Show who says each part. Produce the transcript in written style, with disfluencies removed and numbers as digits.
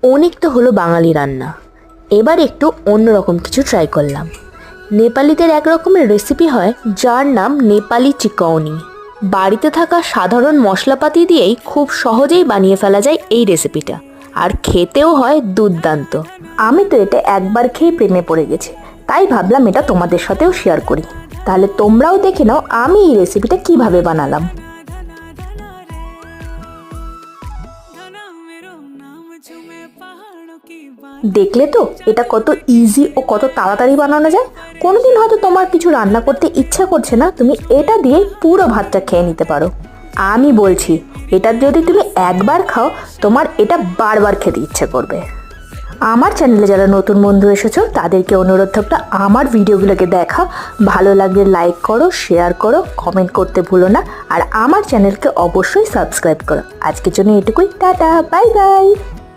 Speaker 1: অনেক তো হলো বাঙালি রান্না, এবার একটু অন্যরকম কিছু ট্রাই করলাম। নেপালিদের এক রকমের রেসিপি হয় যার নাম নেপালি চিকৌনি। বাড়িতে থাকা সাধারণ মশলাপাতি দিয়েই খুব সহজেই বানিয়ে ফেলা যায় এই রেসিপিটা, আর খেতেও হয় দুর্দান্ত। আমি তো এটা একবার খেয়ে প্রেমে পড়ে গেছি, তাই ভাবলাম এটা তোমাদের সাথেও শেয়ার করি। তাহলে তোমরাও দেখে নাও আমি এই রেসিপিটা কিভাবে বানালাম। দেখলে তো এটা কত ইজি ও কত তাড়াতাড়ি বানানো যায়। কোনোদিন হয়তো তোমার কিছু রান্না করতে ইচ্ছা করছে না, তুমি এটা দিয়ে পুরো ভাতটা খেয়ে নিতে পারো। আমি বলছি, এটা যদি তুমি একবার খাও তোমার এটা বারবার খেতে ইচ্ছে করবে। আমার চ্যানেলে যারা নতুন বন্ধু এসেছো তাদেরকে অনুরোধ থাকলো আমার ভিডিওগুলোকে দেখা, ভালো লাগলে লাইক করো, শেয়ার করো, কমেন্ট করতে ভুলো না, আর আমার চ্যানেলকে অবশ্যই সাবস্ক্রাইব করো। আজকের জন্য এটুকুই, টাটা, বাই বাই।